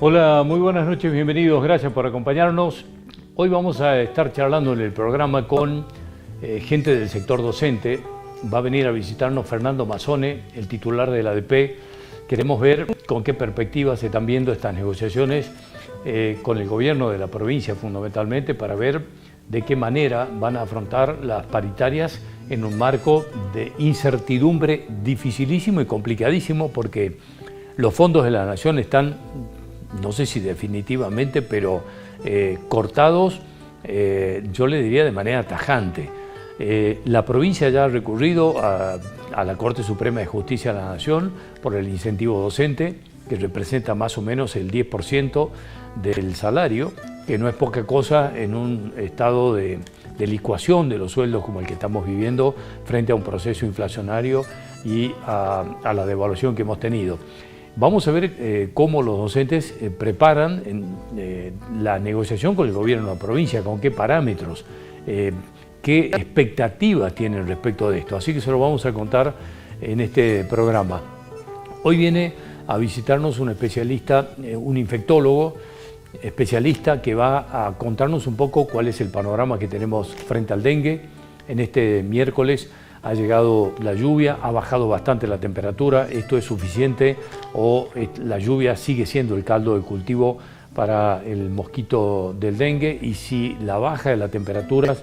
Hola, muy buenas noches, bienvenidos, gracias por acompañarnos. Hoy vamos a estar charlando en el programa con gente del sector docente. Va a venir a visitarnos Fernando Mazzone, el titular de la ADP. Queremos ver con qué perspectiva se están viendo estas negociaciones con el gobierno de la provincia fundamentalmente, para ver de qué manera van a afrontar las paritarias en un marco de incertidumbre dificilísimo y complicadísimo, porque los fondos de la Nación están, no sé si definitivamente, pero cortados, yo le diría de manera tajante. La provincia ya ha recurrido a la Corte Suprema de Justicia de la Nación por el incentivo docente, que representa más o menos el 10% del salario, que no es poca cosa en un estado de licuación de los sueldos como el que estamos viviendo frente a un proceso inflacionario y a la devaluación que hemos tenido. Vamos a ver cómo los docentes preparan la negociación con el gobierno de la provincia, con qué parámetros, qué expectativas tienen respecto de esto. Así que se lo vamos a contar en este programa. Hoy viene a visitarnos un especialista, un infectólogo especialista, que va a contarnos un poco cuál es el panorama que tenemos frente al dengue. En este miércoles ha llegado la lluvia, ha bajado bastante la temperatura. ¿Esto es suficiente o la lluvia sigue siendo el caldo de cultivo para el mosquito del dengue? Y si la baja de las temperaturas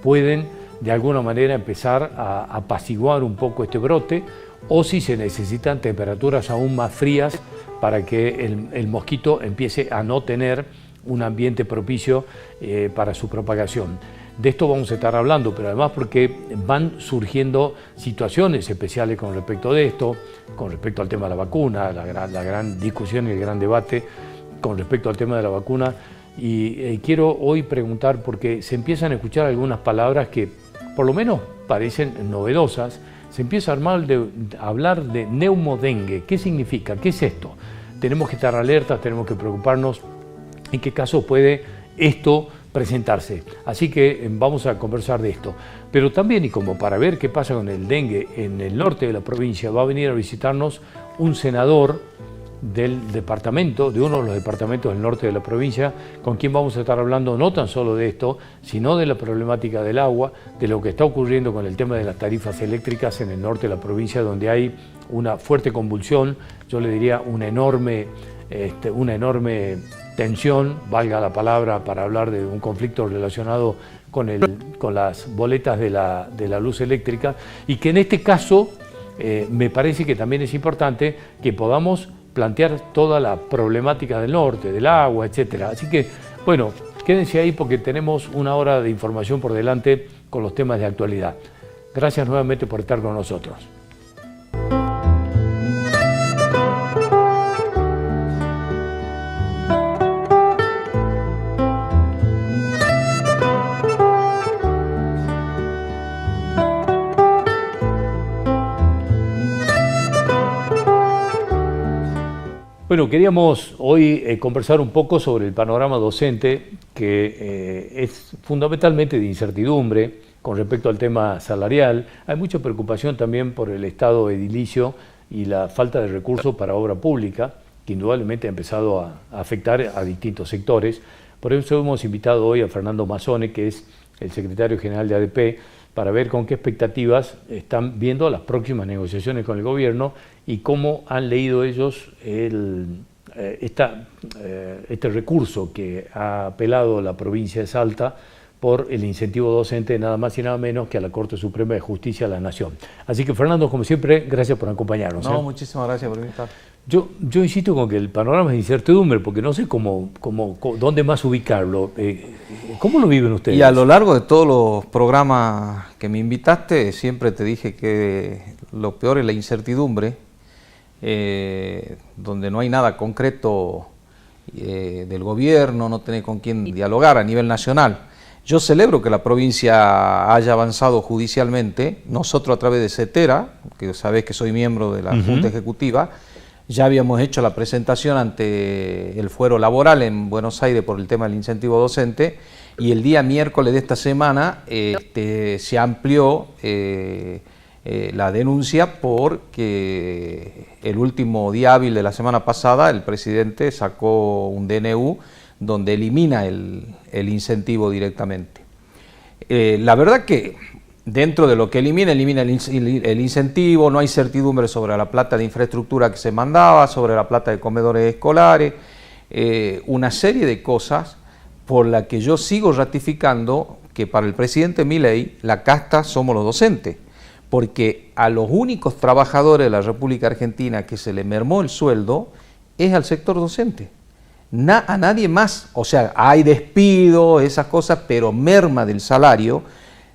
pueden de alguna manera empezar a apaciguar un poco este brote, o si se necesitan temperaturas aún más frías para que el mosquito empiece a no tener un ambiente propicio para su propagación. De esto vamos a estar hablando, pero además porque van surgiendo situaciones especiales con respecto de esto, con respecto al tema de la vacuna, la gran discusión y el gran debate con respecto al tema de la vacuna. Y quiero hoy preguntar, porque se empiezan a escuchar algunas palabras que por lo menos parecen novedosas. Se empieza a hablar de neumodengue. ¿Qué significa? ¿Qué es esto? Tenemos que estar alertas, tenemos que preocuparnos en qué caso puede esto presentarse. Así que vamos a conversar de esto. Pero también, y como para ver qué pasa con el dengue en el norte de la provincia, va a venir a visitarnos un senador del departamento, de uno de los departamentos del norte de la provincia, con quien vamos a estar hablando no tan solo de esto, sino de la problemática del agua, de lo que está ocurriendo con el tema de las tarifas eléctricas en el norte de la provincia, donde hay una fuerte convulsión, yo le diría una enorme tensión, valga la palabra, para hablar de un conflicto relacionado con las boletas de la luz eléctrica, y que en este caso me parece que también es importante que podamos plantear toda la problemática del norte, del agua, etcétera. Así que, bueno, quédense ahí porque tenemos una hora de información por delante con los temas de actualidad. Gracias nuevamente por estar con nosotros. Bueno, queríamos hoy conversar un poco sobre el panorama docente, que es fundamentalmente de incertidumbre con respecto al tema salarial. Hay mucha preocupación también por el estado edilicio y la falta de recursos para obra pública, que indudablemente ha empezado a afectar a distintos sectores. Por eso hemos invitado hoy a Fernando Mazzone, que es el secretario general de ADP, para ver con qué expectativas están viendo las próximas negociaciones con el gobierno y cómo han leído ellos este recurso que ha apelado la provincia de Salta por el incentivo docente, nada más y nada menos que a la Corte Suprema de Justicia de la Nación. Así que, Fernando, como siempre, gracias por acompañarnos. No, muchísimas gracias por invitar. Yo insisto con que el panorama es de incertidumbre, porque no sé dónde más ubicarlo. ¿Cómo lo viven ustedes? Y a lo largo de todos los programas que me invitaste, siempre te dije que lo peor es la incertidumbre, donde no hay nada concreto del gobierno, no tenés con quién dialogar a nivel nacional. Yo celebro que la provincia haya avanzado judicialmente. Nosotros, a través de CETERA, que sabés que soy miembro de la Junta Ejecutiva, ya habíamos hecho la presentación ante el fuero laboral en Buenos Aires por el tema del incentivo docente, y el día miércoles de esta semana se amplió la denuncia porque el último día hábil de la semana pasada el presidente sacó un DNU donde elimina el incentivo directamente. La verdad que dentro de lo que elimina el incentivo, no hay certidumbre sobre la plata de infraestructura que se mandaba, sobre la plata de comedores escolares, una serie de cosas por la que yo sigo ratificando que para el presidente Milei la casta somos los docentes, porque a los únicos trabajadores de la República Argentina que se le mermó el sueldo es al sector docente. A nadie más, o sea, hay despidos, esas cosas, pero merma del salario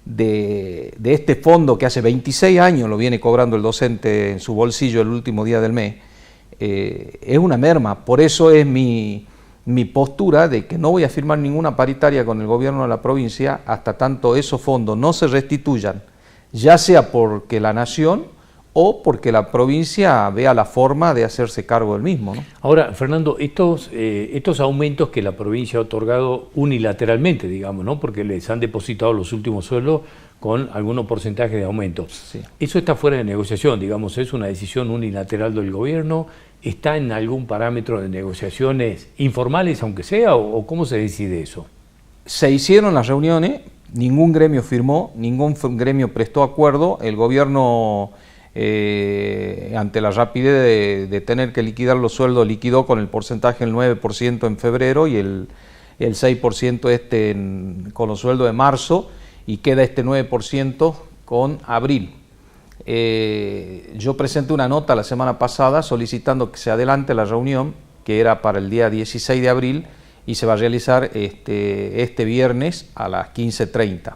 de este fondo que hace 26 años lo viene cobrando el docente en su bolsillo el último día del mes, es una merma. Por eso es mi postura de que no voy a firmar ninguna paritaria con el gobierno de la provincia hasta tanto esos fondos no se restituyan, ya sea porque la nación o porque la provincia vea la forma de hacerse cargo del mismo, ¿no? Ahora, Fernando, estos aumentos que la provincia ha otorgado unilateralmente, digamos, ¿no? Porque les han depositado los últimos sueldos con algunos porcentajes de aumento. Sí. Eso está fuera de negociación, digamos, es una decisión unilateral del gobierno. ¿Está en algún parámetro de negociaciones informales, aunque sea, o cómo se decide eso? Se hicieron las reuniones, ningún gremio firmó, ningún gremio prestó acuerdo, el gobierno ante la rapidez de tener que liquidar los sueldos, liquidó con el porcentaje del 9% en febrero y el 6% con los sueldos de marzo, y queda este 9% con abril. Yo presenté una nota la semana pasada solicitando que se adelante la reunión, que era para el día 16 de abril, y se va a realizar este viernes a las 15:30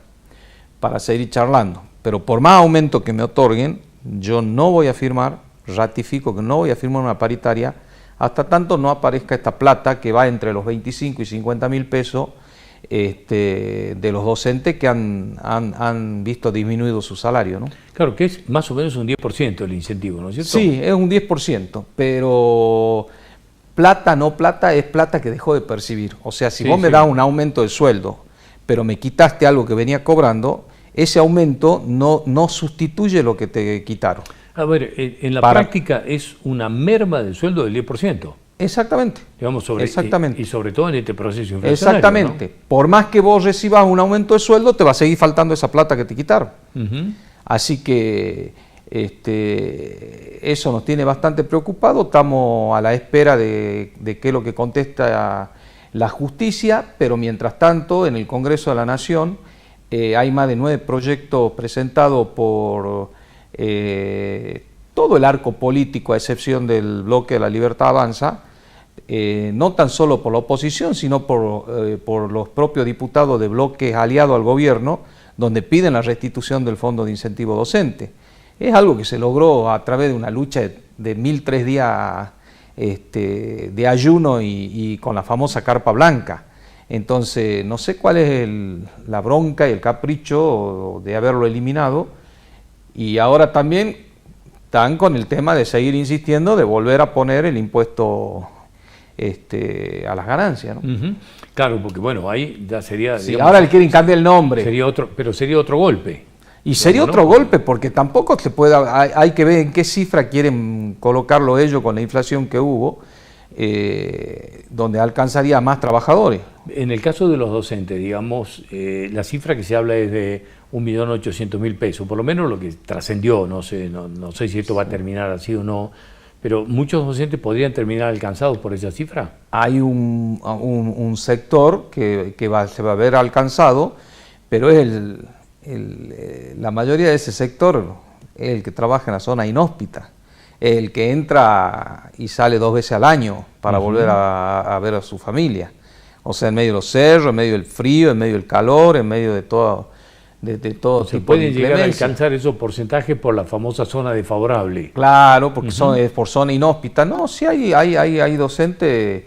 para seguir charlando. Pero por más aumento que me otorguen, yo no voy a firmar, ratifico que no voy a firmar una paritaria hasta tanto no aparezca esta plata que va entre los 25 y 50 mil pesos de los docentes que han visto disminuido su salario, ¿no? Claro, que es más o menos un 10% el incentivo, ¿no es cierto? Sí, es un 10%, pero plata no plata es plata que dejó de percibir. O sea, si vos me das un aumento de sueldo, pero me quitaste algo que venía cobrando, ese aumento no sustituye lo que te quitaron. A ver, en la práctica es una merma del sueldo del 10%. Exactamente. Digamos, exactamente. Y sobre todo en este proceso inflacionario. Exactamente. ¿No? Por más que vos recibas un aumento de sueldo, te va a seguir faltando esa plata que te quitaron. Así que eso nos tiene bastante preocupados. Estamos a la espera de qué es lo que contesta la justicia, pero mientras tanto, en el Congreso de la Nación hay más de 9 proyectos presentados por todo el arco político, a excepción del bloque de La Libertad Avanza, no tan solo por la oposición, sino por los propios diputados de bloques aliados al gobierno, donde piden la restitución del Fondo de Incentivo Docente. Es algo que se logró a través de una lucha de 1003 días de ayuno y con la famosa carpa blanca. Entonces, no sé cuál es la bronca y el capricho de haberlo eliminado, y ahora también están con el tema de seguir insistiendo de volver a poner el impuesto a las ganancias, ¿no? Claro, porque bueno, ahí ya sería... Sí, digamos, ahora le quieren cambiar el nombre. Pero sería otro golpe. Y sería otro golpe, porque tampoco se puede... Hay que ver en qué cifra quieren colocarlo ellos con la inflación que hubo, donde alcanzaría a más trabajadores. En el caso de los docentes, digamos, la cifra que se habla es de 1.800.000 pesos, por lo menos lo que trascendió, no sé si esto va a terminar así o no, pero muchos docentes podrían terminar alcanzados por esa cifra. Hay un sector que se va a ver alcanzado, pero es la mayoría de ese sector es el que trabaja en la zona inhóspita, el que entra y sale 2 veces al año para volver a ver a su familia. O sea, en medio de los cerros, en medio del frío, en medio del calor, en medio de todo se pueden llegar a alcanzar esos porcentajes por la famosa zona desfavorable. Claro, porque es por zona inhóspita. No, sí hay docentes,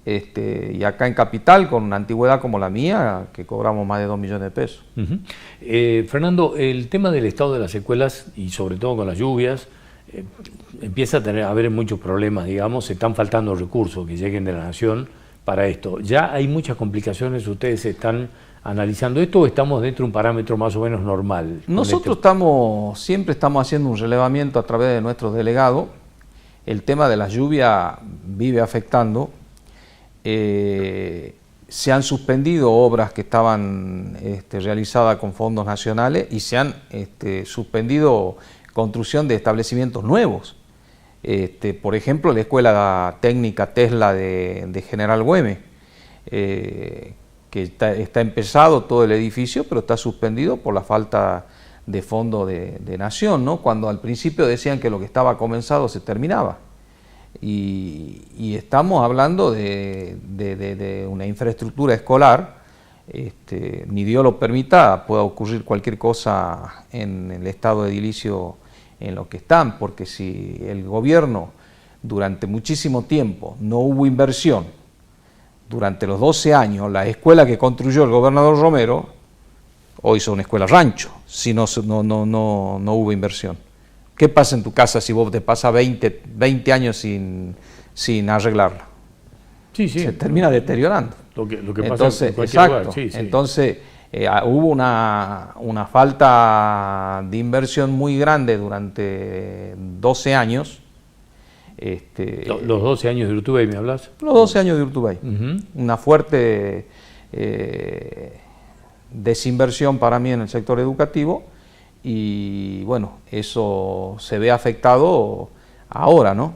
y acá en Capital, con una antigüedad como la mía, que cobramos más de 2 millones de pesos. Fernando, el tema del estado de las escuelas, y sobre todo con las lluvias, empieza a haber muchos problemas, digamos, se están faltando recursos que lleguen de la Nación para esto. Ya hay muchas complicaciones, ustedes están analizando esto o estamos dentro de un parámetro más o menos normal? Nosotros siempre estamos haciendo un relevamiento a través de nuestros delegados. El tema de la lluvia vive afectando. Se han suspendido obras que estaban realizadas con fondos nacionales y se han suspendido construcción de establecimientos nuevos. Por ejemplo, la Escuela Técnica Tesla de General Güemes, que está empezado todo el edificio, pero está suspendido por la falta de fondo de Nación, ¿no? Cuando al principio decían que lo que estaba comenzado se terminaba. Y estamos hablando de una infraestructura escolar, ni Dios lo permita, pueda ocurrir cualquier cosa en el estado edilicio en lo que están, porque si el gobierno durante muchísimo tiempo no hubo inversión, durante los 12 años, la escuela que construyó el gobernador Romero, hoy son una escuela rancho, si no hubo inversión. ¿Qué pasa en tu casa si vos te pasas 20 años sin arreglarla? Sí, sí. Se termina deteriorando. Lo que entonces, pasa en cualquier exacto, lugar. Sí, sí. Entonces hubo una falta de inversión muy grande durante 12 años. ¿Los 12 años de Urtubey me hablas? Los 12 años de Urtubey. Una fuerte desinversión para mí en el sector educativo. Y bueno, eso se ve afectado ahora, ¿no?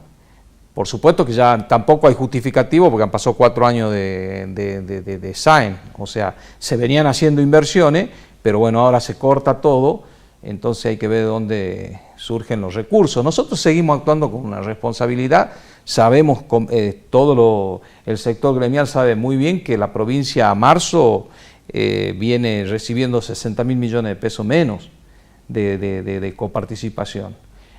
Por supuesto que ya tampoco hay justificativo porque han pasado 4 años de SAEN, o sea, se venían haciendo inversiones, pero bueno, ahora se corta todo, entonces hay que ver de dónde surgen los recursos. Nosotros seguimos actuando con una responsabilidad, sabemos, el sector gremial sabe muy bien que la provincia a marzo viene recibiendo 60.000 millones de pesos menos de coparticipación.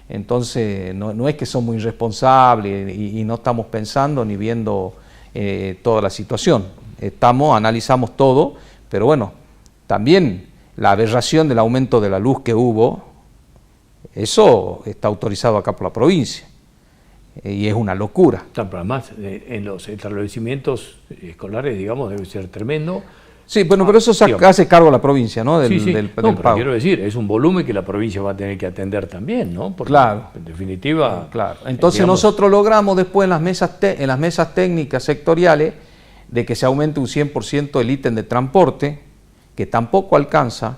Entonces no es que somos irresponsables y no estamos pensando ni viendo toda la situación. Analizamos todo, pero bueno, también la aberración del aumento de la luz que hubo, eso está autorizado acá por la provincia y es una locura. Pero además en los establecimientos escolares, digamos, debe ser tremendo. Sí, bueno, pero eso hace cargo la provincia, ¿no? Del pago. Quiero decir, es un volumen que la provincia va a tener que atender también, ¿no? Porque claro. En definitiva... Claro. Entonces nosotros logramos después en las mesas técnicas sectoriales de que se aumente un 100% el ítem de transporte, que tampoco alcanza,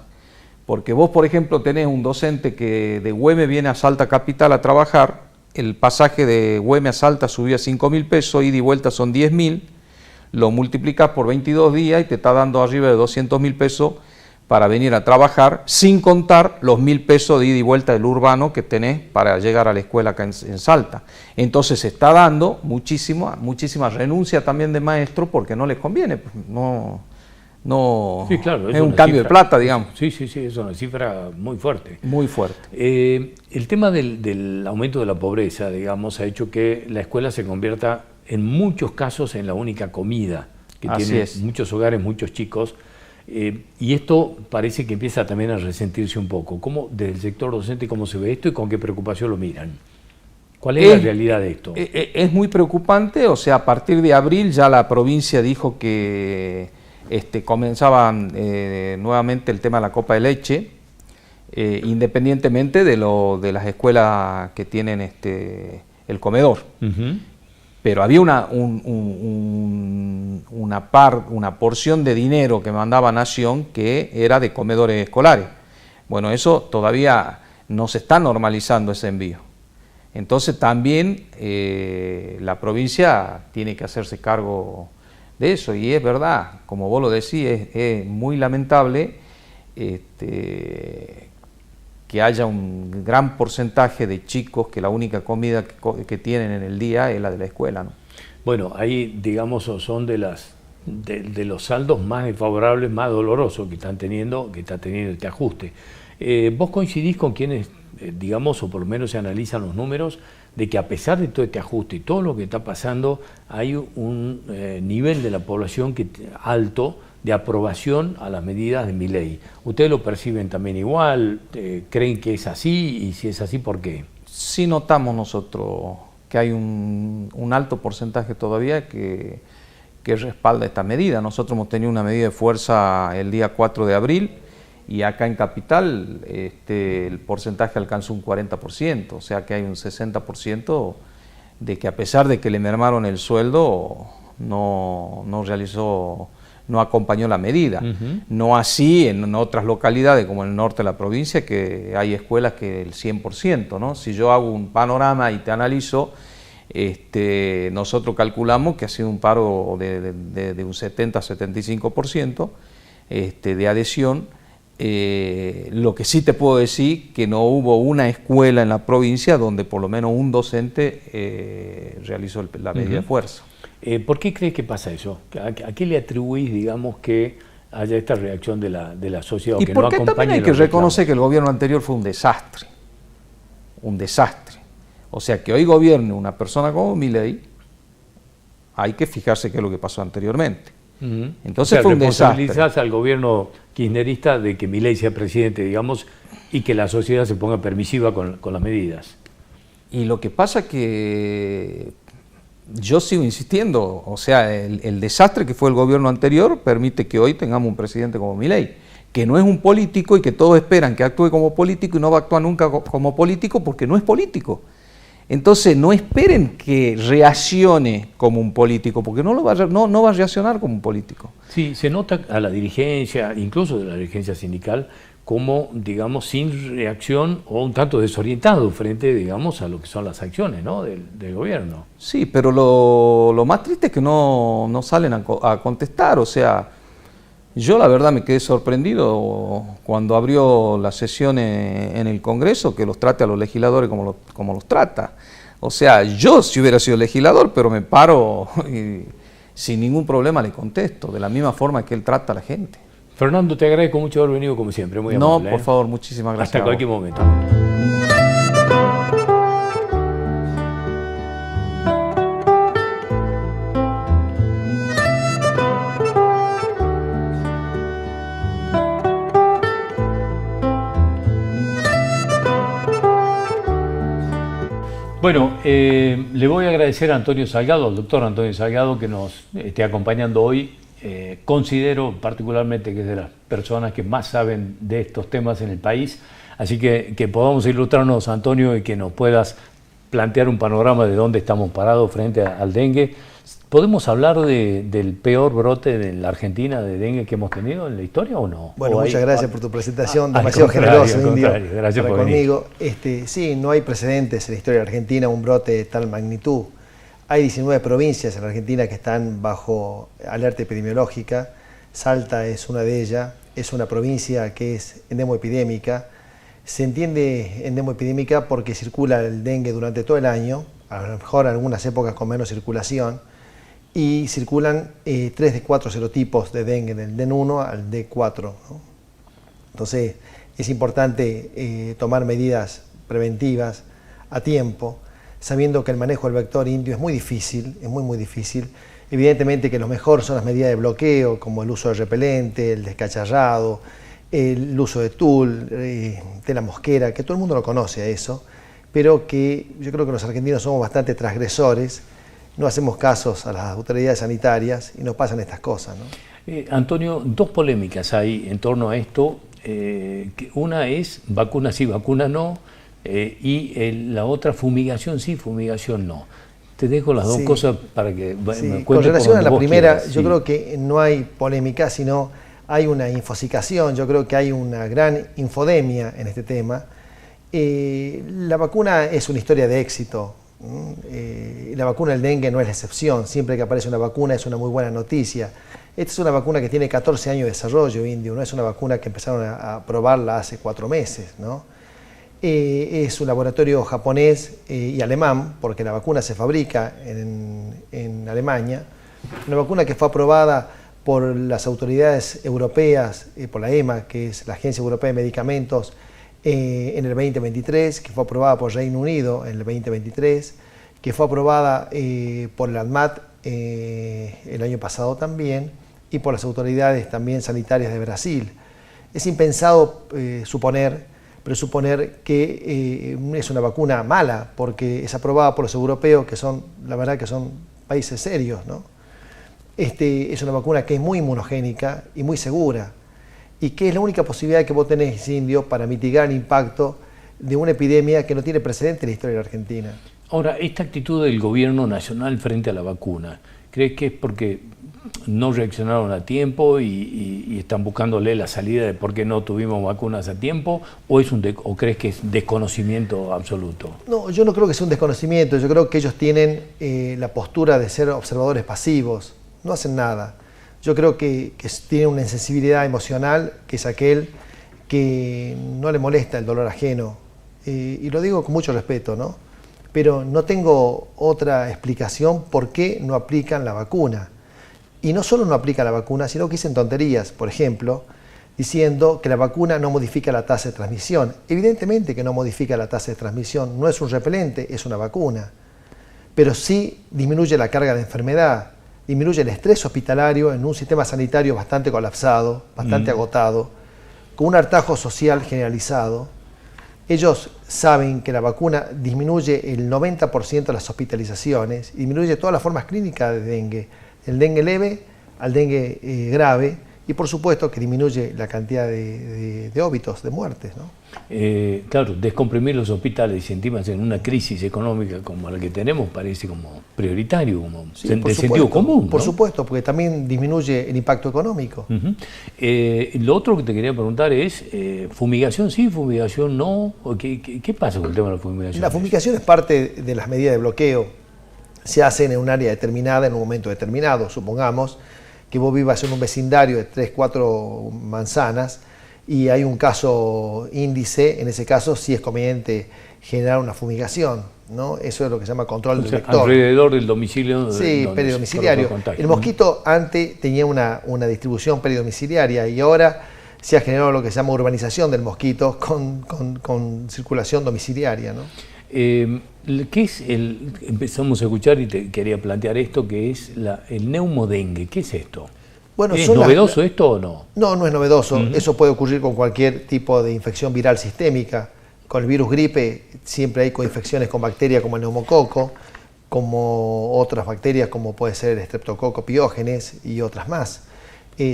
porque vos, por ejemplo, tenés un docente que de Güemes viene a Salta Capital a trabajar, el pasaje de Güemes a Salta subió a 5.000 pesos, ida y vuelta son 10.000, lo multiplicas por 22 días y te está dando arriba de 200.000 pesos para venir a trabajar, sin contar los 1.000 pesos de ida y vuelta del urbano que tenés para llegar a la escuela acá en Salta. Entonces se está dando muchísima renuncia también de maestros porque no les conviene, sí, claro, es un cambio de plata, digamos. Sí, es una cifra muy fuerte. Muy fuerte. El tema del aumento de la pobreza, digamos, ha hecho que la escuela se convierta en muchos casos en la única comida que tienen muchos hogares, muchos chicos, y esto parece que empieza también a resentirse un poco. ¿Cómo, desde el sector docente, cómo se ve esto y con qué preocupación lo miran? ¿Cuál es la realidad de esto? Es muy preocupante, o sea, a partir de abril ya la provincia dijo que comenzaban nuevamente el tema de la copa de leche, independientemente de las escuelas que tienen el comedor. Pero había una porción de dinero que mandaba Nación que era de comedores escolares. Bueno, eso todavía no se está normalizando ese envío. Entonces también la provincia tiene que hacerse cargo de eso, y es verdad, como vos lo decís, es muy lamentable que haya un gran porcentaje de chicos que la única comida que tienen en el día es la de la escuela, ¿no? Bueno, ahí, digamos, son de los saldos más desfavorables, más dolorosos que está teniendo este ajuste. ¿Vos coincidís con quienes, digamos, o por lo menos se analizan los números, de que a pesar de todo este ajuste y todo lo que está pasando, hay un nivel de la población alto de aprobación a las medidas de Milei? ¿Ustedes lo perciben también igual? ¿Creen que es así? Y si es así, ¿por qué? Sí notamos nosotros que hay un alto porcentaje todavía que que respalda esta medida. Nosotros hemos tenido una medida de fuerza el día 4 de abril y acá en Capital el porcentaje alcanzó un 40%, o sea que hay un 60% de que a pesar de que le mermaron el sueldo, no acompañó la medida. No así en otras localidades como en el norte de la provincia, que hay escuelas que el 100%, ¿no? Si yo hago un panorama y te analizo, nosotros calculamos que ha sido un paro de un 70-75% de adhesión. Lo que sí te puedo decir que no hubo una escuela en la provincia donde por lo menos un docente realizó la medida de fuerza. ¿Por qué crees que pasa eso? ¿A qué le atribuís, digamos, que haya esta reacción de la sociedad? Y porque también hay que reconocer que el gobierno anterior fue un desastre. O sea, que hoy gobierne una persona como Milei, hay que fijarse qué es lo que pasó anteriormente. Entonces fue un desastre. Responsabilizás al gobierno kirchnerista de que Milei sea presidente, digamos, y que la sociedad se ponga permisiva con las medidas. Y lo que pasa es que yo sigo insistiendo, o sea, el desastre que fue el gobierno anterior permite que hoy tengamos un presidente como Milei, que no es un político y que todos esperan que actúe como político y no va a actuar nunca como político porque no es político. Entonces no esperen que reaccione como un político, porque no va a reaccionar como un político. Sí, se nota a la dirigencia, incluso de la dirigencia sindical, como, digamos, sin reacción o un tanto desorientado frente, digamos, a lo que son las acciones, ¿no?, del gobierno. Sí, pero lo más triste es que no salen a contestar. O sea, yo la verdad me quedé sorprendido cuando abrió las sesiones en el Congreso, que los trate a los legisladores como los trata. O sea, yo si hubiera sido legislador, pero me paro y sin ningún problema le contesto, de la misma forma que él trata a la gente. Fernando, te agradezco mucho haber venido como siempre, muy amable. No, por favor, muchísimas gracias. Hasta cualquier momento. Bueno, le voy a agradecer a Antonio Salgado, al doctor Antonio Salgado, que nos esté acompañando hoy. Considero particularmente que es de las personas que más saben de estos temas en el país, así que podamos ilustrarnos, Antonio, y que nos puedas plantear un panorama de dónde estamos parados frente al dengue. ¿Podemos hablar del peor brote de la Argentina de dengue que hemos tenido en la historia o no? Bueno, muchas gracias por tu presentación, demasiado generoso, Indio, gracias por conmigo. Sí, no hay precedentes en la historia de Argentina, un brote de tal magnitud. Hay 19 provincias en Argentina que están bajo alerta epidemiológica. Salta es una de ellas, es una provincia que es endemoepidémica. Se entiende endemoepidémica porque circula el dengue durante todo el año, a lo mejor en algunas épocas con menos circulación, y circulan 3 de 4 serotipos de dengue, del D1 al D4, ¿no? Entonces es importante tomar medidas preventivas a tiempo, sabiendo que el manejo del vector indio es muy difícil, es muy difícil. Evidentemente que lo mejor son las medidas de bloqueo, como el uso de repelente, el descacharrado, el uso de tul, tela mosquera, que todo el mundo lo conoce a eso, pero que yo creo que los argentinos somos bastante transgresores, no hacemos casos a las autoridades sanitarias y nos pasan estas cosas, ¿no? Antonio, dos polémicas hay en torno a esto. Una es vacuna sí, vacuna no, y la otra fumigación sí, fumigación no. Te dejo las dos cosas para que me cuentes. Con relación a la primera, quieras, yo creo que no hay polémica, sino hay una infosicación, yo creo que hay una gran infodemia en este tema. La vacuna es una historia de éxito. La vacuna del dengue no es la excepción, siempre que aparece una vacuna es una muy buena noticia. Esta es una vacuna que tiene 14 años de desarrollo, Indio, no es una vacuna que empezaron a probarla hace 4 meses, ¿no? Es un laboratorio japonés y alemán, porque la vacuna se fabrica en Alemania, una vacuna que fue aprobada por las autoridades europeas, por la EMA, que es la Agencia Europea de Medicamentos, en el 2023, que fue aprobada por Reino Unido en el 2023, que fue aprobada por el ANMAT el año pasado también, y por las autoridades también sanitarias de Brasil. Es impensado presuponer que es una vacuna mala, porque es aprobada por los europeos, que son, la verdad que son países serios, ¿no? Es una vacuna que es muy inmunogénica y muy segura, y que es la única posibilidad que vos tenés, indio, para mitigar el impacto de una epidemia que no tiene precedente en la historia de la Argentina. Ahora, esta actitud del gobierno nacional frente a la vacuna, ¿crees que es porque no reaccionaron a tiempo y están buscándole la salida de por qué no tuvimos vacunas a tiempo? ¿O crees que es desconocimiento absoluto? No, yo no creo que sea un desconocimiento. Yo creo que ellos tienen la postura de ser observadores pasivos. No hacen nada. Yo creo que tienen una insensibilidad emocional, que es aquel que no le molesta el dolor ajeno. Y lo digo con mucho respeto, ¿no? Pero no tengo otra explicación por qué no aplican la vacuna. Y no solo no aplican la vacuna, sino que dicen tonterías, por ejemplo, diciendo que la vacuna no modifica la tasa de transmisión. Evidentemente que no modifica la tasa de transmisión, no es un repelente, es una vacuna. Pero sí disminuye la carga de enfermedad, disminuye el estrés hospitalario en un sistema sanitario bastante colapsado, bastante agotado, con un hartazgo social generalizado. Ellos saben que la vacuna disminuye el 90% de las hospitalizaciones, disminuye todas las formas clínicas de dengue, el dengue leve al dengue grave, y por supuesto que disminuye la cantidad de óbitos, de muertes, ¿no? Claro, descomprimir los hospitales y encima en una crisis económica como la que tenemos parece como prioritario, como Sí, de sentido común, ¿no? Por supuesto, porque también disminuye el impacto económico. Lo otro que te quería preguntar es, ¿fumigación sí, fumigación no? ¿Qué pasa con el tema de la fumigación? La fumigación es parte de las medidas de bloqueo. Se hacen en un área determinada, en un momento determinado. Supongamos que vos vivas en un vecindario de 3, 4 manzanas y hay un caso índice. En ese caso sí es conveniente generar una fumigación, ¿no? Eso es lo que se llama control del vector. Alrededor del domicilio. Sí, peridomiciliario. El mosquito antes tenía una distribución peridomiciliaria y ahora se ha generado lo que se llama urbanización del mosquito con circulación domiciliaria, ¿no? ¿Qué es empezamos a escuchar y te quería plantear esto, que es el neumodengue? ¿Qué es esto? Bueno, ¿Es novedoso esto o no? No, no es novedoso. Eso puede ocurrir con cualquier tipo de infección viral sistémica. Con el virus gripe siempre hay coinfecciones con bacterias como el neumococo, como otras bacterias como puede ser el Streptococcus pyogenes y otras más.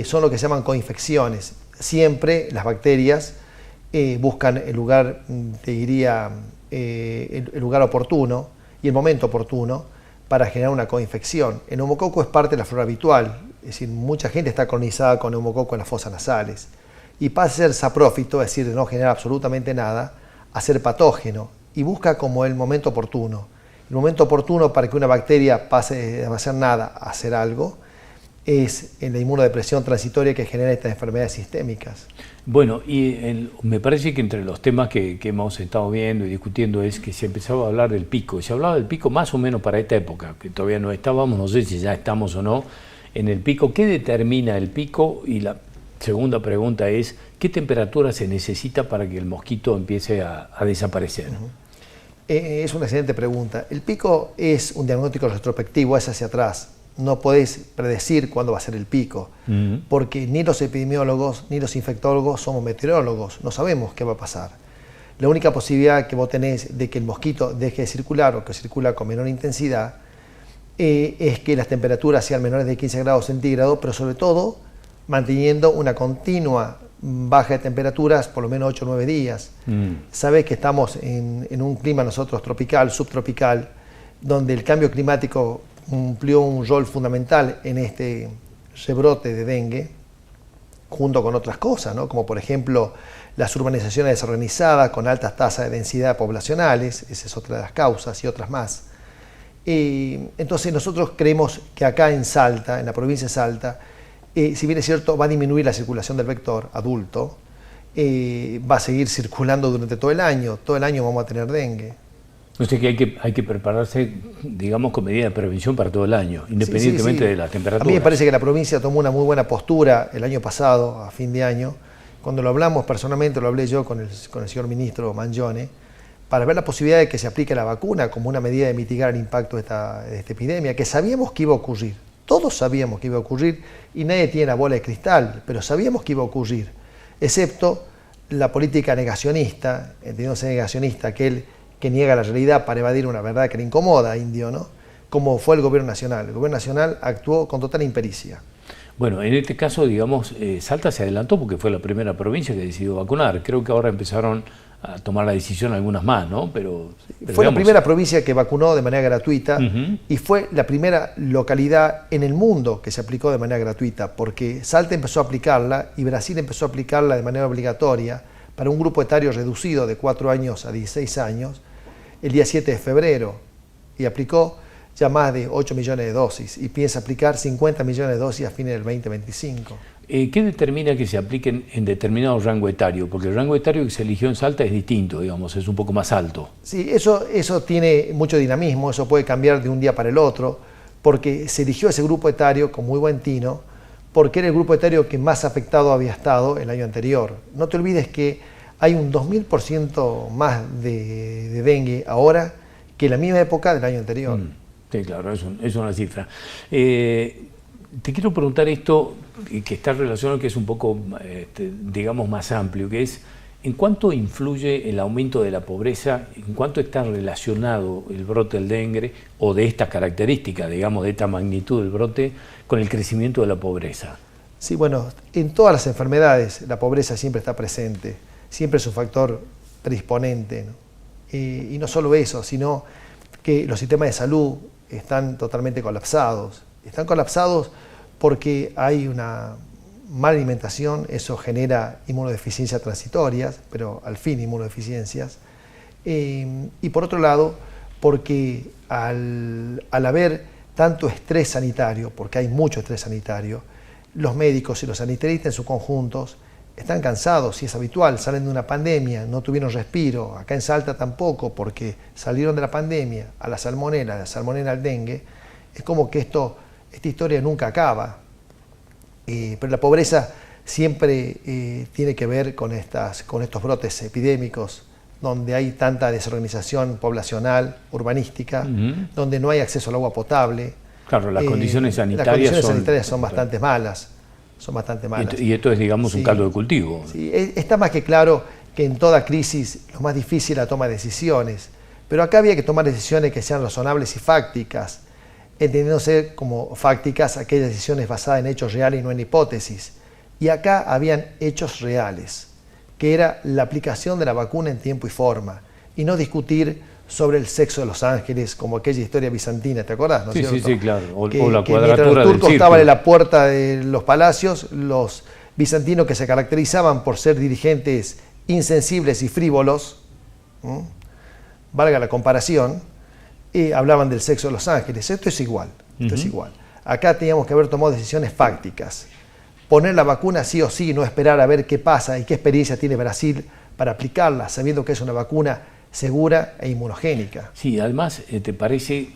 Son lo que se llaman coinfecciones. Siempre las bacterias buscan el lugar, te diría, el lugar oportuno y el momento oportuno para generar una coinfección. El neumococo es parte de la flora habitual, es decir, mucha gente está colonizada con neumococo en las fosas nasales y pasa a ser saprófito, es decir, de no generar absolutamente nada, a ser patógeno y busca como el momento oportuno. El momento oportuno para que una bacteria pase de no hacer nada a hacer algo es en la inmunodepresión transitoria que genera estas enfermedades sistémicas. Bueno, y me parece que entre los temas que hemos estado viendo y discutiendo es que se empezaba a hablar del pico. Se hablaba del pico más o menos para esta época, que todavía no estábamos, no sé si ya estamos o no en el pico. ¿Qué determina el pico? Y la segunda pregunta es, ¿qué temperatura se necesita para que el mosquito empiece a desaparecer? Es una excelente pregunta. El pico es un diagnóstico retrospectivo, es hacia atrás. No podés predecir cuándo va a ser el pico, porque ni los epidemiólogos ni los infectólogos somos meteorólogos, no sabemos qué va a pasar. La única posibilidad que vos tenés de que el mosquito deje de circular o que circula con menor intensidad es que las temperaturas sean menores de 15 grados centígrados, pero sobre todo manteniendo una continua baja de temperaturas por lo menos 8 o 9 días. Sabés que estamos en un clima nosotros tropical, subtropical, donde el cambio climático cumplió un rol fundamental en este rebrote de dengue, junto con otras cosas, ¿no? Como por ejemplo las urbanizaciones desorganizadas con altas tasas de densidad poblacionales, esa es otra de las causas y otras más. Entonces nosotros creemos que acá en Salta, en la provincia de Salta, si bien es cierto, va a disminuir la circulación del vector adulto, va a seguir circulando durante todo el año vamos a tener dengue. O sea que hay que prepararse, digamos, con medidas de prevención para todo el año, independientemente de la temperatura. A mí me parece que la provincia tomó una muy buena postura el año pasado, a fin de año, cuando lo hablamos personalmente, lo hablé yo con el señor ministro Mangione, para ver la posibilidad de que se aplique la vacuna como una medida de mitigar el impacto de esta epidemia, que sabíamos que iba a ocurrir. Todos sabíamos que iba a ocurrir y nadie tiene la bola de cristal, pero sabíamos que iba a ocurrir, excepto la política negacionista, entendiéndose negacionista, aquel que niega la realidad para evadir una verdad que le incomoda, indio, ¿no? como fue el gobierno nacional. El gobierno nacional actuó con total impericia. Bueno, en este caso, digamos, Salta se adelantó porque fue la primera provincia que decidió vacunar. Creo que ahora empezaron a tomar la decisión algunas más, ¿no? Pero fue la primera provincia que vacunó de manera gratuita y fue la primera localidad en el mundo que se aplicó de manera gratuita, porque Salta empezó a aplicarla y Brasil empezó a aplicarla de manera obligatoria para un grupo etario reducido de 4 años a 16 años el día 7 de febrero y aplicó ya más de 8 millones de dosis y piensa aplicar 50 millones de dosis a fines del 2025. ¿Qué determina que se apliquen en determinado rango etario? Porque el rango etario que se eligió en Salta es distinto, digamos, es un poco más alto. Sí, eso tiene mucho dinamismo, eso puede cambiar de un día para el otro, porque se eligió ese grupo etario con muy buen tino, porque era el grupo etario que más afectado había estado el año anterior. No te olvides que hay un 2000% más de dengue ahora que en la misma época del año anterior. Sí, claro, es una cifra. Te quiero preguntar esto, que está relacionado, que es un poco, digamos, más amplio, que es, ¿en cuánto influye el aumento de la pobreza, en cuánto está relacionado el brote del dengue, o de estas características, digamos, de esta magnitud del brote, con el crecimiento de la pobreza? Sí, bueno, en todas las enfermedades la pobreza siempre está presente, siempre es un factor predisponente, ¿no? Y no solo eso, sino que los sistemas de salud están totalmente colapsados. Están colapsados porque hay una mala alimentación, eso genera inmunodeficiencias transitorias, pero al fin inmunodeficiencias. Y por otro lado, porque al haber tanto estrés sanitario, porque hay mucho estrés sanitario, los médicos y los sanitaristas en sus conjuntos están cansados y es habitual, salen de una pandemia, no tuvieron respiro, acá en Salta tampoco, porque salieron de la pandemia a la salmonela al dengue, es como que esta historia nunca acaba. Pero la pobreza siempre tiene que ver con estos brotes epidémicos, donde hay tanta desorganización poblacional, urbanística, donde no hay acceso al agua potable. Claro, las condiciones sanitarias son bastante malas. Son bastante malas. Y esto es, digamos, un caldo de cultivo. Sí, está más que claro que en toda crisis lo más difícil es la toma de decisiones, pero acá había que tomar decisiones que sean razonables y fácticas, entendiéndose como fácticas aquellas decisiones basadas en hechos reales y no en hipótesis. Y acá habían hechos reales, que era la aplicación de la vacuna en tiempo y forma, y no discutir sobre el sexo de los ángeles, como aquella historia bizantina, ¿te acordás? ¿No es cierto? Sí, claro. O la mientras cuadratura los turcos del estaban en la puerta de los palacios, los bizantinos, que se caracterizaban por ser dirigentes insensibles y frívolos, valga la comparación, hablaban del sexo de los ángeles. Esto es igual, es igual. Acá teníamos que haber tomado decisiones fácticas. Poner la vacuna sí o sí, no esperar a ver qué pasa y qué experiencia tiene Brasil para aplicarla, sabiendo que es una vacuna segura e inmunogénica. Sí, además te parece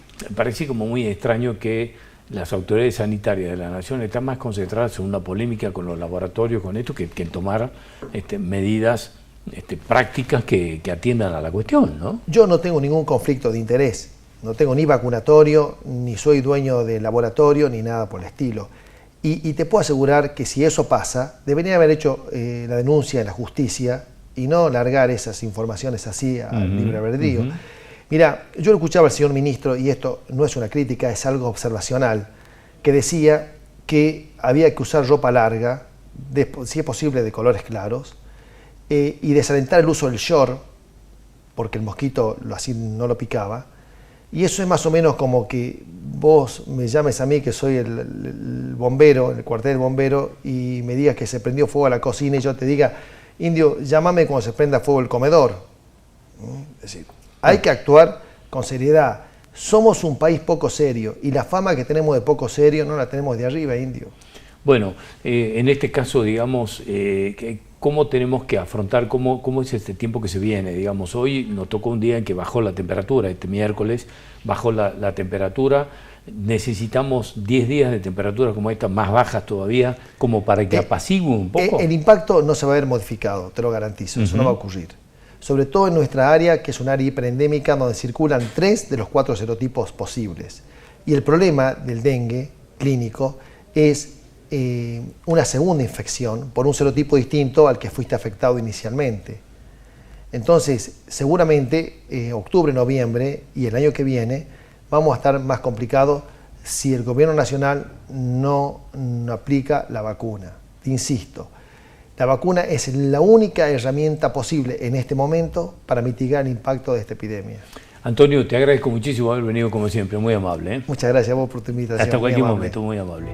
como muy extraño que las autoridades sanitarias de la nación están más concentradas en una polémica con los laboratorios, con esto, que en tomar medidas prácticas que atiendan a la cuestión, ¿no? Yo no tengo ningún conflicto de interés, no tengo ni vacunatorio, ni soy dueño de laboratorio, ni nada por el estilo. Y te puedo asegurar que si eso pasa, debería haber hecho la denuncia en la justicia y no largar esas informaciones así al libre albedrío. Mira, yo lo escuchaba al señor ministro, y esto no es una crítica, es algo observacional, que decía que había que usar ropa larga, si es posible de colores claros, y desalentar el uso del short, porque el mosquito así no lo picaba. Y eso es más o menos como que vos me llames a mí, que soy el bombero, el cuartel bombero, y me digas que se prendió fuego a la cocina y yo te diga: Indio, llámame cuando se prenda fuego el comedor. Es decir, hay que actuar con seriedad. Somos un país poco serio y la fama que tenemos de poco serio no la tenemos de arriba, Indio. Bueno, en este caso, digamos, ¿cómo tenemos que afrontar, cómo es este tiempo que se viene? Digamos, hoy nos tocó un día en que bajó la temperatura, este miércoles bajó la temperatura. Necesitamos 10 días de temperatura como esta, más bajas todavía, como para que apacigüe un poco. El impacto no se va a ver modificado, te lo garantizo, eso no va a ocurrir. Sobre todo en nuestra área, que es un área hiperendémica donde circulan 3 de los 4 serotipos posibles. Y el problema del dengue clínico es una segunda infección por un serotipo distinto al que fuiste afectado inicialmente. Entonces, seguramente octubre, noviembre y el año que viene vamos a estar más complicados si el gobierno nacional no aplica la vacuna. Insisto, la vacuna es la única herramienta posible en este momento para mitigar el impacto de esta epidemia. Antonio, te agradezco muchísimo haber venido como siempre, muy amable. Muchas gracias a vos por tu invitación. Hasta cualquier momento, muy amable.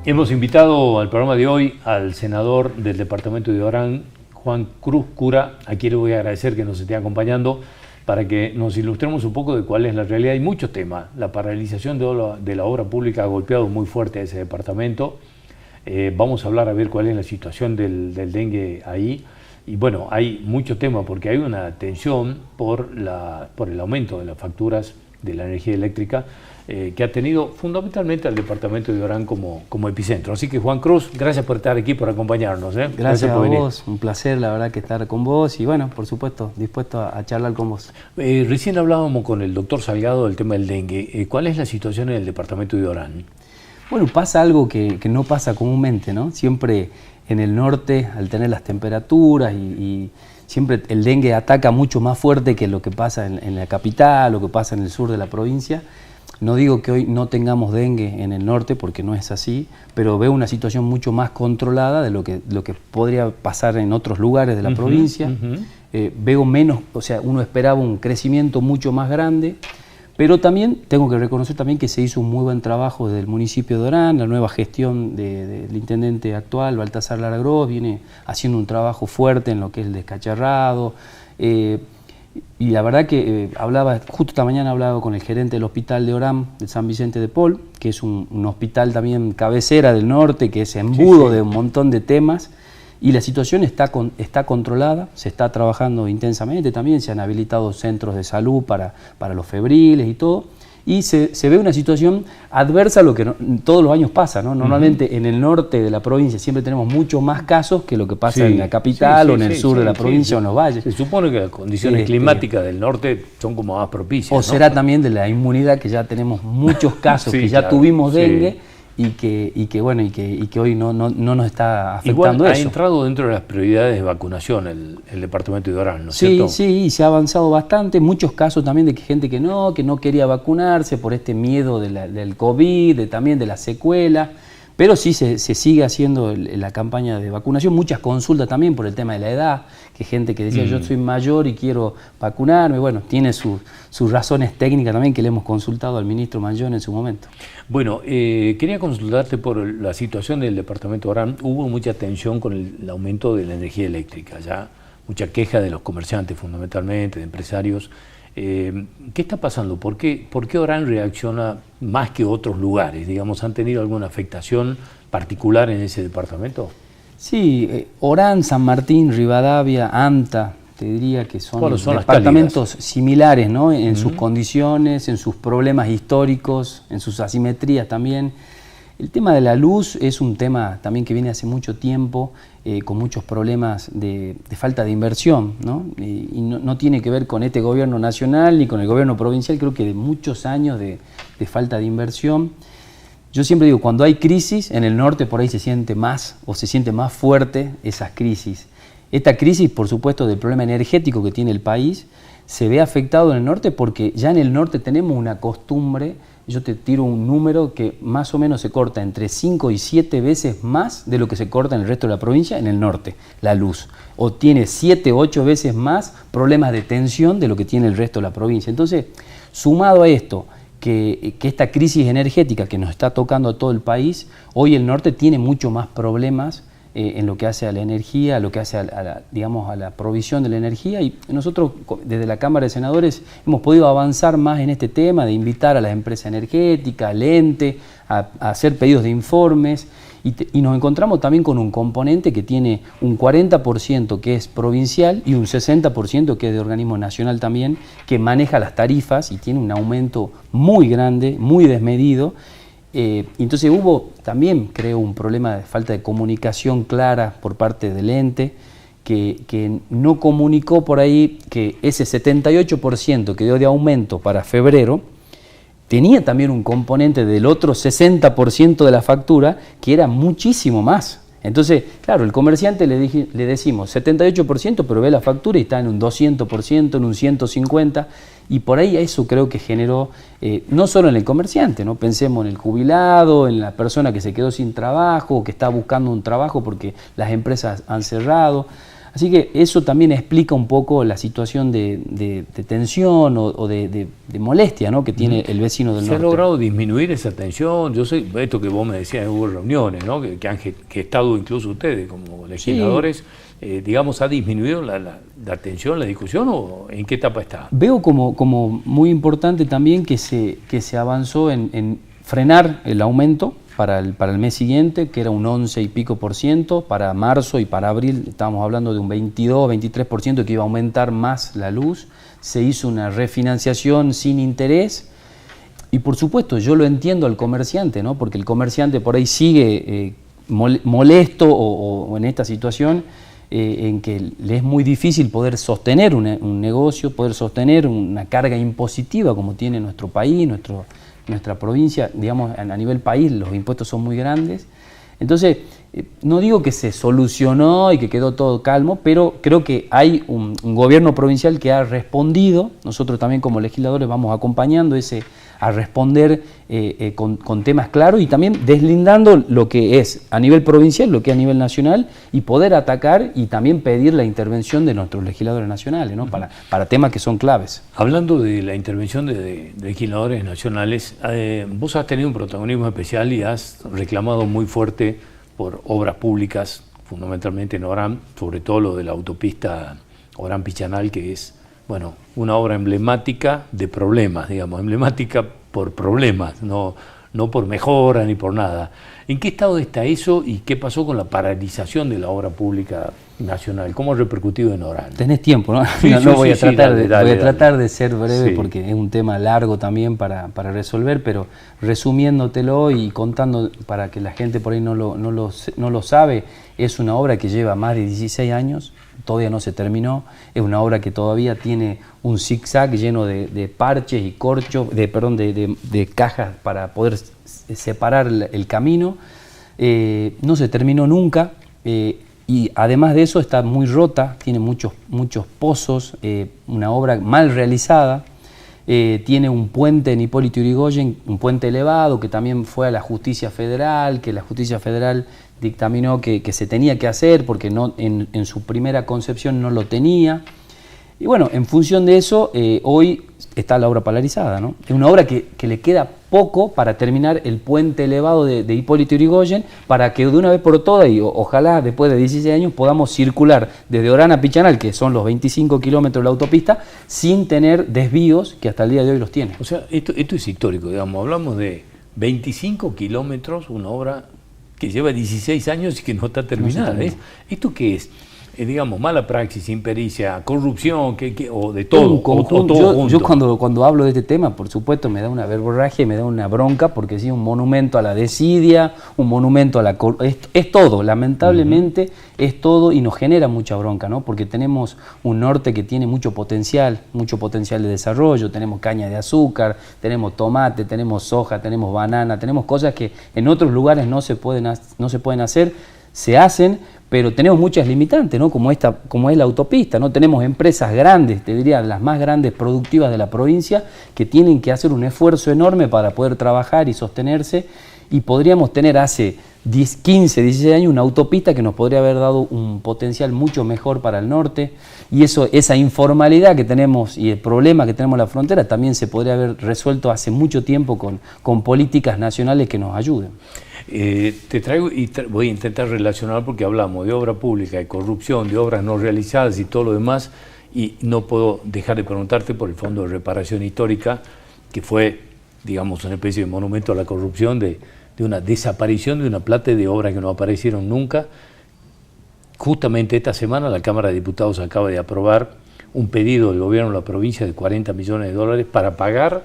Hemos invitado al programa de hoy al senador del departamento de Orán, Juan Cruz Cura, a quien le voy a agradecer que nos esté acompañando para que nos ilustremos un poco de cuál es la realidad. Hay muchos temas. La paralización de la obra pública ha golpeado muy fuerte a ese departamento. Vamos a hablar a ver cuál es la situación del dengue ahí. Y bueno, hay mucho tema porque hay una tensión por el aumento de las facturas de la energía eléctrica que ha tenido fundamentalmente al departamento de Orán como epicentro. Así que Juan Cruz, gracias por estar aquí, por acompañarnos. Gracias por venir. Vos, un placer la verdad que estar con vos y bueno, por supuesto, dispuesto a charlar con vos. Recién hablábamos con el doctor Salgado del tema del dengue. ¿Cuál es la situación en el departamento de Orán? Bueno, pasa algo que no pasa comúnmente, ¿no? Siempre en el norte, al tener las temperaturas y siempre el dengue ataca mucho más fuerte que lo que pasa en la capital, lo que pasa en el sur de la provincia. No digo que hoy no tengamos dengue en el norte, porque no es así, pero veo una situación mucho más controlada de lo que podría pasar en otros lugares de la provincia. Veo menos, o sea, uno esperaba un crecimiento mucho más grande, pero también tengo que reconocer también que se hizo un muy buen trabajo desde el municipio de Orán. La nueva gestión del intendente actual, Baltasar Lara Gross, viene haciendo un trabajo fuerte en lo que es el descacharrado. Y la verdad que justo esta mañana hablaba con el gerente del hospital de Orán, de San Vicente de Paul, que es un hospital también cabecera del norte, que es embudo de un montón de temas, y la situación está controlada, se está trabajando intensamente también, se han habilitado centros de salud para los febriles y todo, y se ve una situación adversa a lo que todos los años pasa, ¿no? Normalmente en el norte de la provincia siempre tenemos mucho más casos que lo que pasa en la capital o en el sur de la provincia o en los valles. Se supone que las condiciones climáticas del norte son como más propicias. O será también de la inmunidad, que ya tenemos muchos casos que ya tuvimos dengue y que hoy no nos está afectando. Igual eso. Ha entrado dentro de las prioridades de vacunación el departamento de Orán, ¿no es cierto? Sí, se ha avanzado bastante. Muchos casos también de gente que no quería vacunarse por este miedo del COVID, también de la secuela. Pero sí se sigue haciendo la campaña de vacunación, muchas consultas también por el tema de la edad, que gente que decía yo soy mayor y quiero vacunarme, bueno, tiene sus razones técnicas también que le hemos consultado al ministro Mayón en su momento. Bueno, quería consultarte por la situación del departamento de Orán. Hubo mucha tensión con el aumento de la energía eléctrica, ya mucha queja de los comerciantes fundamentalmente, de empresarios. ¿Qué está pasando? ¿Por qué Orán reacciona más que otros lugares? Digamos, ¿han tenido alguna afectación particular en ese departamento? Sí, Orán, San Martín, Rivadavia, Anta, te diría que son departamentos similares, ¿no? En sus condiciones, en sus problemas históricos, en sus asimetrías también. El tema de la luz es un tema también que viene hace mucho tiempo, con muchos problemas de falta de inversión, ¿no? Y no tiene que ver con este gobierno nacional ni con el gobierno provincial, creo que de muchos años de falta de inversión. Yo siempre digo, cuando hay crisis, en el norte por ahí se siente más fuerte esas crisis. Esta crisis, por supuesto, del problema energético que tiene el país, se ve afectado en el norte porque ya en el norte tenemos una costumbre. Yo te tiro un número que más o menos se corta entre 5 y 7 veces más de lo que se corta en el resto de la provincia en el norte, la luz. O tiene 7 o 8 veces más problemas de tensión de lo que tiene el resto de la provincia. Entonces, sumado a esto, que esta crisis energética que nos está tocando a todo el país, hoy el norte tiene mucho más problemas en lo que hace a la energía, lo que hace a la provisión de la energía, y nosotros desde la Cámara de Senadores hemos podido avanzar más en este tema de invitar a las empresas energéticas, al ente, a hacer pedidos de informes, y nos encontramos también con un componente que tiene un 40% que es provincial y un 60% que es de organismo nacional también, que maneja las tarifas y tiene un aumento muy grande, muy desmedido. Entonces hubo también, creo, un problema de falta de comunicación clara por parte del ente, que no comunicó por ahí que ese 78% que dio de aumento para febrero tenía también un componente del otro 60% de la factura que era muchísimo más. Entonces, claro, el comerciante le decimos 78%, pero ve la factura y está en un 200%, en un 150%, y por ahí eso creo que generó, no solo en el comerciante, ¿no? Pensemos en el jubilado, en la persona que se quedó sin trabajo, que está buscando un trabajo porque las empresas han cerrado. Así que eso también explica un poco la situación de tensión o de molestia, ¿no?, que tiene el vecino del norte. ¿Se ha logrado disminuir esa tensión? Yo sé, esto que vos me decías, hubo reuniones, ¿no?, que han estado incluso ustedes como legisladores, sí. Digamos, ¿ha disminuido la tensión, la discusión, o en qué etapa está? Veo como muy importante también que se avanzó en frenar el aumento para el mes siguiente, que era un 11 y pico %, para marzo y para abril estábamos hablando de un 22, 23% que iba a aumentar más la luz. Se hizo una refinanciación sin interés y por supuesto yo lo entiendo al comerciante, ¿no?, porque el comerciante por ahí sigue molesto o en esta situación en que le es muy difícil poder sostener un negocio, poder sostener una carga impositiva como tiene nuestro país, nuestra provincia, digamos, a nivel país los impuestos son muy grandes. Entonces, no digo que se solucionó y que quedó todo calmo, pero creo que hay un gobierno provincial que ha respondido. Nosotros también como legisladores vamos acompañando a responder con temas claros y también deslindando lo que es a nivel provincial, lo que es a nivel nacional, y poder atacar y también pedir la intervención de nuestros legisladores nacionales, ¿no?, para temas que son claves. Hablando de la intervención de legisladores nacionales, vos has tenido un protagonismo especial y has reclamado muy fuerte por obras públicas, fundamentalmente en Orán, sobre todo lo de la autopista Orán-Pichanal, que es, bueno, una obra emblemática de problemas, digamos, emblemática por problemas, no por mejora ni por nada. ¿En qué estado está eso y qué pasó con la paralización de la obra pública nacional? ¿Cómo ha repercutido en Orán? Tenés tiempo, ¿no? Sí, no voy a tratar de ser breve, sí, porque es un tema largo también para resolver, pero resumiéndotelo y contando para que la gente por ahí no lo sabe, es una obra que lleva más de 16 años, todavía no se terminó, es una obra que todavía tiene un zigzag lleno de parches y corchos, de cajas para poder separar el camino, no se terminó nunca, y además de eso está muy rota, tiene muchos pozos, una obra mal realizada. Tiene un puente en Hipólito Yrigoyen, un puente elevado que también fue a la Justicia Federal, que la Justicia Federal dictaminó que se tenía que hacer porque en su primera concepción no lo tenía. Y bueno, en función de eso, hoy está la obra paralizada, ¿no? Es una obra que le queda poco para terminar el puente elevado de Hipólito Yrigoyen, para que de una vez por todas, y ojalá después de 16 años, podamos circular desde Orán a Pichanal, que son los 25 kilómetros de la autopista, sin tener desvíos que hasta el día de hoy los tiene. O sea, esto es histórico, digamos, hablamos de 25 kilómetros, una obra que lleva 16 años y que no está terminada. ¿Esto qué es? Digamos, mala praxis, impericia, corrupción, o de todo. Yo cuando hablo de este tema, por supuesto, me da una verborragia y me da una bronca, porque sí, un monumento a la desidia, un monumento a la es todo, lamentablemente es todo, y nos genera mucha bronca, ¿no? Porque tenemos un norte que tiene mucho potencial de desarrollo, tenemos caña de azúcar, tenemos tomate, tenemos soja, tenemos banana, tenemos cosas que en otros lugares no se pueden hacer, se hacen, pero tenemos muchas limitantes, ¿no? Como es la autopista, ¿no? Tenemos empresas grandes, te diría las más grandes productivas de la provincia, que tienen que hacer un esfuerzo enorme para poder trabajar y sostenerse, y podríamos tener hace 15, 16 años una autopista que nos podría haber dado un potencial mucho mejor para el norte, y esa informalidad que tenemos y el problema que tenemos en la frontera también se podría haber resuelto hace mucho tiempo con políticas nacionales que nos ayuden. Te traigo y voy a intentar relacionar, porque hablamos de obra pública, de corrupción, de obras no realizadas y todo lo demás, y no puedo dejar de preguntarte por el Fondo de Reparación Histórica, que fue, digamos, una especie de monumento a la corrupción, de una desaparición de una plata de obras que no aparecieron nunca. Justamente esta semana la Cámara de Diputados acaba de aprobar un pedido del gobierno de la provincia de $40 millones para pagar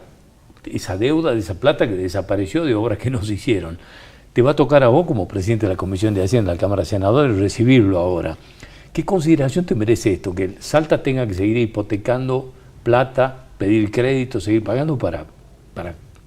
esa deuda de esa plata que desapareció de obras que no se hicieron. Te va a tocar a vos, como presidente de la Comisión de Hacienda de la Cámara de Senadores, recibirlo ahora. ¿Qué consideración te merece esto? Que Salta tenga que seguir hipotecando plata, pedir crédito, seguir pagando para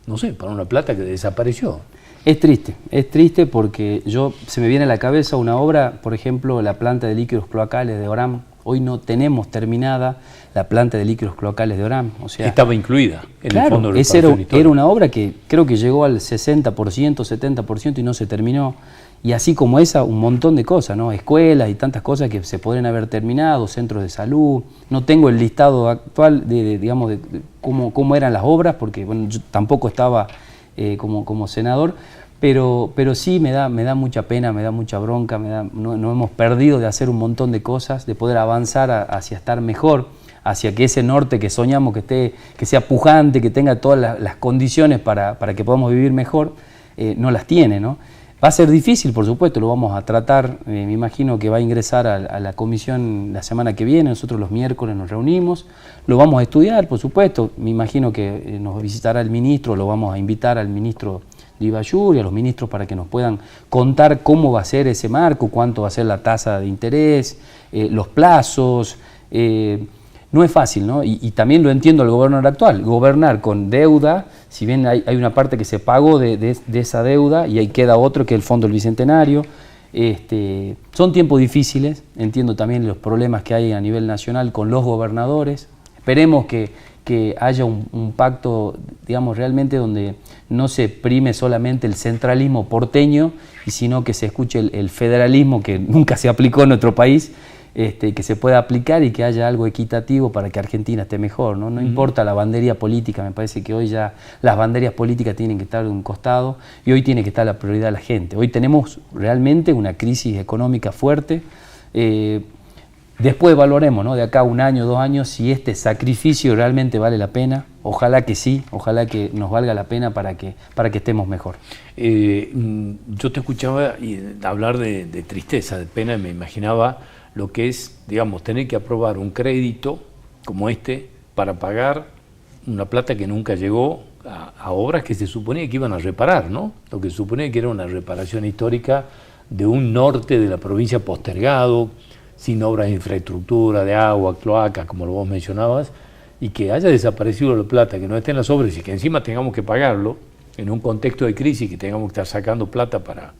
no sé, para una plata que desapareció. Es triste porque se me viene a la cabeza una obra, por ejemplo, la planta de líquidos cloacales de Orán. Hoy no tenemos terminada la planta de líquidos cloacales de Orán. O sea, estaba incluida en el fondo de esa era una obra que creo que llegó al 60%, 70% y no se terminó. Y así como esa, un montón de cosas, ¿no? Escuelas y tantas cosas que se podrían haber terminado, centros de salud. No tengo el listado actual de cómo eran las obras, porque bueno, yo tampoco estaba como senador, pero sí me da mucha pena, me da mucha bronca, no hemos perdido de hacer un montón de cosas, de poder avanzar hacia estar mejor, hacia que ese norte que soñamos que sea pujante, que tenga todas las condiciones para que podamos vivir mejor, no las tiene, ¿no? Va a ser difícil, por supuesto, lo vamos a tratar, me imagino que va a ingresar a la comisión la semana que viene, nosotros los miércoles nos reunimos, lo vamos a estudiar, por supuesto, me imagino que nos visitará el ministro, lo vamos a invitar al ministro Ibayur y a los ministros para que nos puedan contar cómo va a ser ese marco, cuánto va a ser la tasa de interés, los plazos. No es fácil, ¿no? Y también lo entiendo el gobernador actual, gobernar con deuda, si bien hay una parte que se pagó de esa deuda y ahí queda otro que es el Fondo del Bicentenario. Son tiempos difíciles, entiendo también los problemas que hay a nivel nacional con los gobernadores. Esperemos que haya un pacto, digamos, realmente donde no se prime solamente el centralismo porteño, sino que se escuche el federalismo que nunca se aplicó en nuestro país, que se pueda aplicar y que haya algo equitativo para que Argentina esté mejor, ¿no? No importa la bandería política, me parece que hoy ya las banderas políticas tienen que estar de un costado y hoy tiene que estar la prioridad de la gente. Hoy tenemos realmente una crisis económica fuerte. Después evaluaremos, ¿no? De acá a 1 año, 2 años, si este sacrificio realmente vale la pena. Ojalá que sí, ojalá que nos valga la pena para que estemos mejor. Yo te escuchaba hablar de tristeza, de pena, y me imaginaba lo que es, digamos, tener que aprobar un crédito como este para pagar una plata que nunca llegó a obras que se suponía que iban a reparar, ¿no? Lo que se suponía que era una reparación histórica de un norte de la provincia postergado, sin obras de infraestructura, de agua, cloacas, como vos mencionabas, y que haya desaparecido la plata, que no esté en las obras y que encima tengamos que pagarlo en un contexto de crisis, que tengamos que estar sacando plata para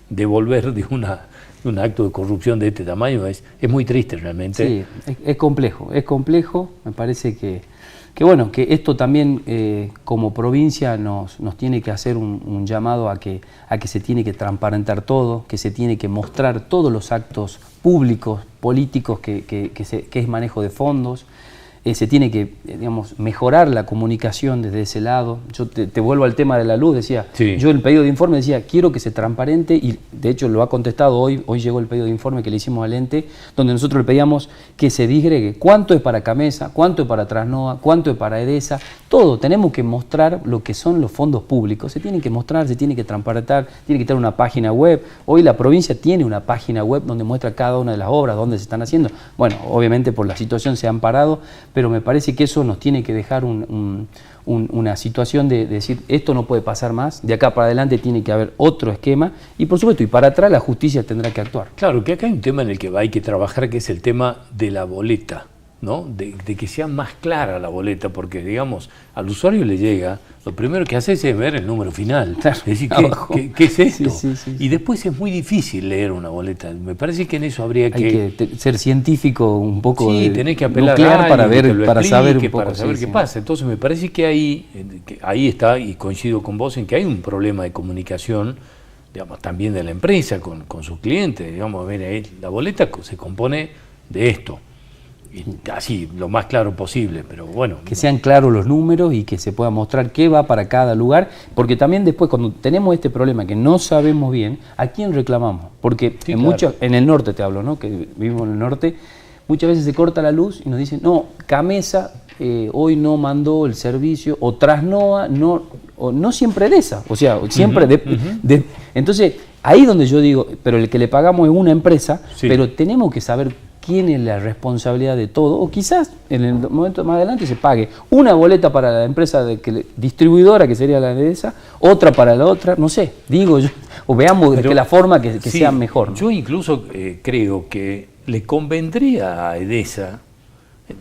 devolver de un acto de corrupción de este tamaño, es muy triste realmente. Sí, es complejo, me parece que bueno, que esto también como provincia nos tiene que hacer un llamado a que se tiene que transparentar todo, que se tiene que mostrar todos los actos públicos, políticos, que es manejo de fondos. Se tiene que, digamos, mejorar la comunicación desde ese lado. Yo te vuelvo al tema de la luz, decía, sí. Yo en el pedido de informe decía, quiero que se transparente, y de hecho lo ha contestado hoy llegó el pedido de informe que le hicimos al ente, donde nosotros le pedíamos que se disgregue cuánto es para Camesa, cuánto es para Trasnoa, cuánto es para Edesa, todo, tenemos que mostrar lo que son los fondos públicos, se tienen que mostrar, se tiene que transparentar, tiene que tener una página web. Hoy la provincia tiene una página web donde muestra cada una de las obras, dónde se están haciendo. Bueno, obviamente por la situación se han parado, pero me parece que eso nos tiene que dejar una situación de decir, esto no puede pasar más, de acá para adelante tiene que haber otro esquema, y por supuesto, y para atrás la justicia tendrá que actuar. Claro, que acá hay un tema en el que hay que trabajar, que es el tema de la boleta, ¿no? De que sea más clara la boleta, porque digamos, al usuario le llega, lo primero que hace es ver el número final, claro, es decir, ¿qué es esto? Sí. Y después es muy difícil leer una boleta, me parece que en eso habría que ser científico un poco, sí, tenés que apelar nuclear para saber un poco, qué pasa. Entonces me parece que ahí está, y coincido con vos en que hay un problema de comunicación, digamos, también de la empresa con sus clientes, digamos, la boleta se compone de esto. Así, lo más claro posible, pero bueno. Que sean claros los números y que se pueda mostrar qué va para cada lugar, porque también después cuando tenemos este problema que no sabemos bien, ¿a quién reclamamos? Porque sí, en el norte te hablo, ¿no? Que vivimos en el norte, muchas veces se corta la luz y nos dicen, no, Camesa hoy no mandó el servicio, o Trasnoa, no siempre de esa, o sea, siempre entonces, ahí donde yo digo, pero el que le pagamos es una empresa, sí, pero tenemos que saber quién es la responsabilidad de todo, o quizás en el momento más adelante se pague una boleta para la empresa distribuidora, que sería la de esa, otra para la otra, no sé, digo yo, o veamos de la forma que sí, sea mejor, ¿no? Yo incluso creo que le convendría a Edesa,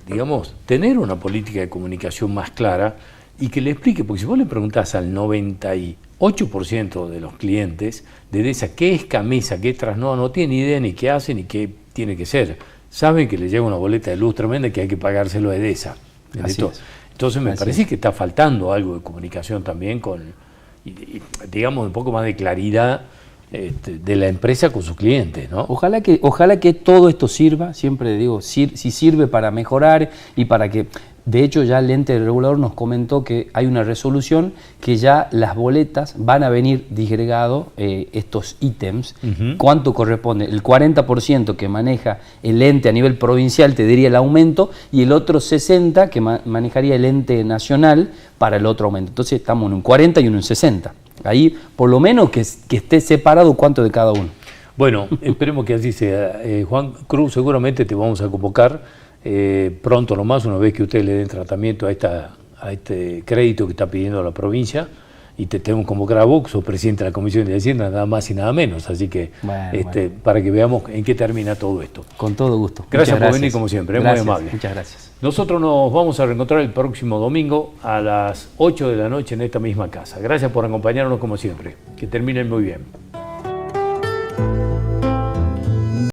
digamos, tener una política de comunicación más clara y que le explique, porque si vos le preguntás al 98% 8% de los clientes de Edesa, qué es camisa, qué es Trasnoda, no tiene idea ni qué hace ni qué tiene que ser. Saben que le llega una boleta de luz tremenda que hay que pagárselo a Edesa. Entonces me parece que está faltando algo de comunicación también digamos, un poco más de claridad de la empresa con sus clientes, ¿no? Ojalá que todo esto sirva, siempre digo, si sirve para mejorar y para que, de hecho ya el ente regulador nos comentó que hay una resolución que ya las boletas van a venir disgregados estos ítems, cuánto corresponde, el 40% que maneja el ente a nivel provincial te diría el aumento y el otro 60% que manejaría el ente nacional para el otro aumento. Entonces estamos en un 40 y uno en 60. Ahí por lo menos que esté separado cuánto de cada uno. Bueno, esperemos que así sea. Juan Cruz, seguramente te vamos a convocar pronto nomás, una vez que usted le den tratamiento a este crédito que está pidiendo la provincia, y te tenemos que convocar a vos, sos presidente de la Comisión de Hacienda, nada más y nada menos, así que para que veamos en qué termina todo esto. Con todo gusto. Gracias por venir como siempre, es muy amable. Muchas gracias. Nosotros nos vamos a reencontrar el próximo domingo a las 8 de la noche en esta misma casa. Gracias por acompañarnos como siempre. Que terminen muy bien.